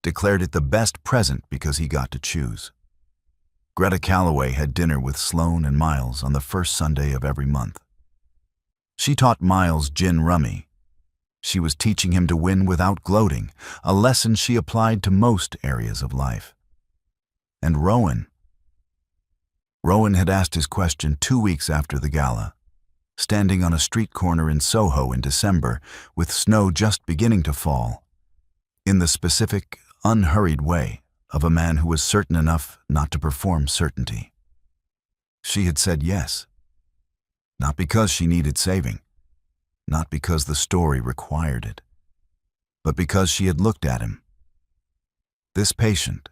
declared it the best present because he got to choose. Greta Calloway had dinner with Sloane and Miles on the first Sunday of every month. She taught Miles gin rummy. She was teaching him to win without gloating, a lesson she applied to most areas of life. And Rowan had asked his question 2 weeks after the gala, standing on a street corner in Soho in December, with snow just beginning to fall, in the specific, unhurried way of a man who was certain enough not to perform certainty. She had said yes, not because she needed saving, not because the story required it, but because she had looked at him. This patient,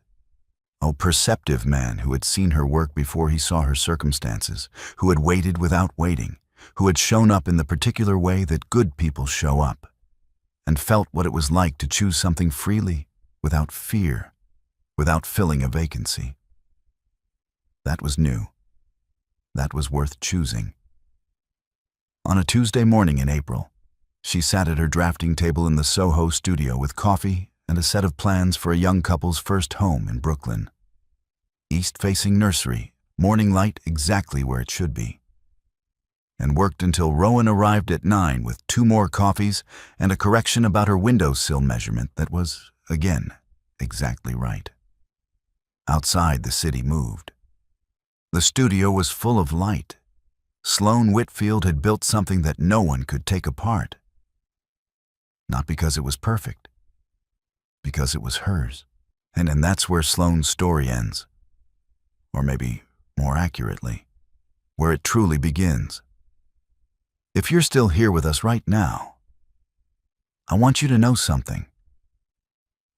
perceptive man who had seen her work before he saw her circumstances, who had waited without waiting, who had shown up in the particular way that good people show up, and felt what it was like to choose something freely, without fear, without filling a vacancy. That was new. That was worth choosing. On a Tuesday morning in April, she sat at her drafting table in the Soho studio with coffee and a set of plans for a young couple's first home in Brooklyn. East-facing nursery, morning light exactly where it should be. And worked until Rowan arrived at 9 with 2 more coffees and a correction about her windowsill measurement that was, again, exactly right. Outside, the city moved. The studio was full of light. Sloane Whitfield had built something that no one could take apart. Not because it was perfect, because it was hers. And that's where Sloane's story ends. Or maybe, more accurately, where it truly begins. If you're still here with us right now, I want you to know something.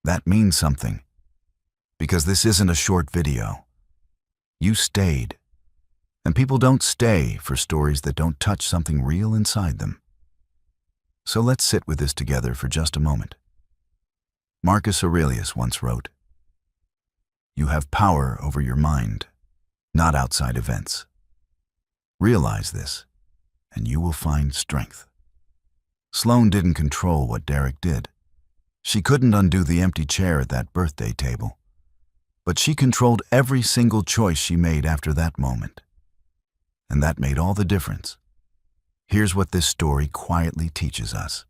That means something, because this isn't a short video. You stayed. And people don't stay for stories that don't touch something real inside them. So let's sit with this together for just a moment. Marcus Aurelius once wrote, "You have power over your mind, not outside events. Realize this, and you will find strength." Sloane didn't control what Derek did. She couldn't undo the empty chair at that birthday table. But she controlled every single choice she made after that moment. And that made all the difference. Here's what this story quietly teaches us.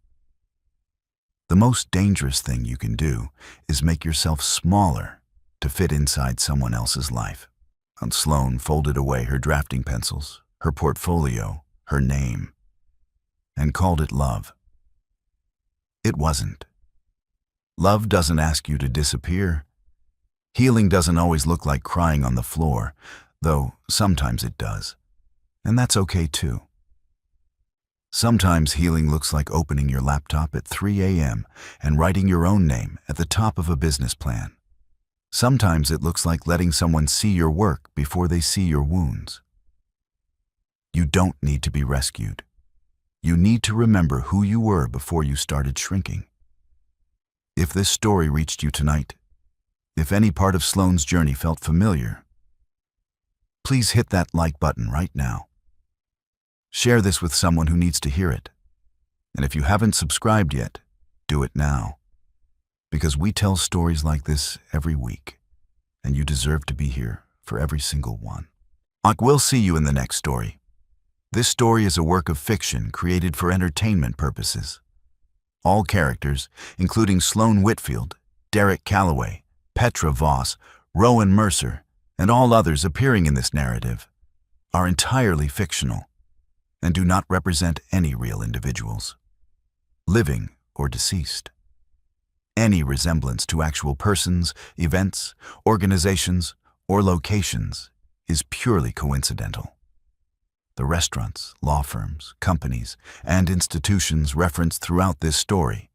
The most dangerous thing you can do is make yourself smaller to fit inside someone else's life. And Sloane folded away her drafting pencils, her portfolio, her name, and called it love. It wasn't. Love doesn't ask you to disappear. Healing doesn't always look like crying on the floor, though sometimes it does. And that's okay too. Sometimes healing looks like opening your laptop at 3 a.m. and writing your own name at the top of a business plan. Sometimes it looks like letting someone see your work before they see your wounds. You don't need to be rescued. You need to remember who you were before you started shrinking. If this story reached you tonight, if any part of Sloane's journey felt familiar, please hit that like button right now. Share this with someone who needs to hear it. And if you haven't subscribed yet, do it now. Because we tell stories like this every week, and you deserve to be here for every single one. We'll see you in the next story. This story is a work of fiction created for entertainment purposes. All characters, including Sloane Whitfield, Derek Calloway, Petra Voss, Rowan Mercer, and all others appearing in this narrative, are entirely fictional and do not represent any real individuals, living or deceased. Any resemblance to actual persons, events, organizations, or locations is purely coincidental. The restaurants, law firms, companies, and institutions referenced throughout this story,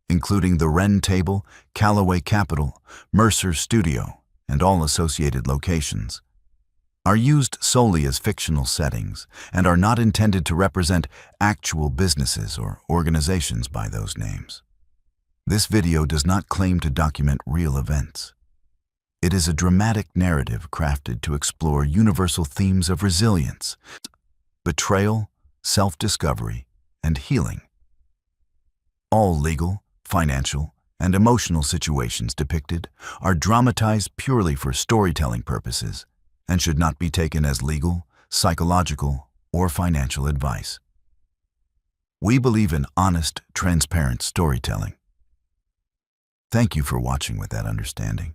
including the Wren Table, Callaway Capital, Mercer Studio, and all associated locations, are used solely as fictional settings and are not intended to represent actual businesses or organizations by those names. This video does not claim to document real events. It is a dramatic narrative crafted to explore universal themes of resilience, betrayal, self-discovery, and healing. All legal, financial, and emotional situations depicted are dramatized purely for storytelling purposes and should not be taken as legal, psychological, or financial advice. We believe in honest, transparent storytelling. Thank you for watching with that understanding.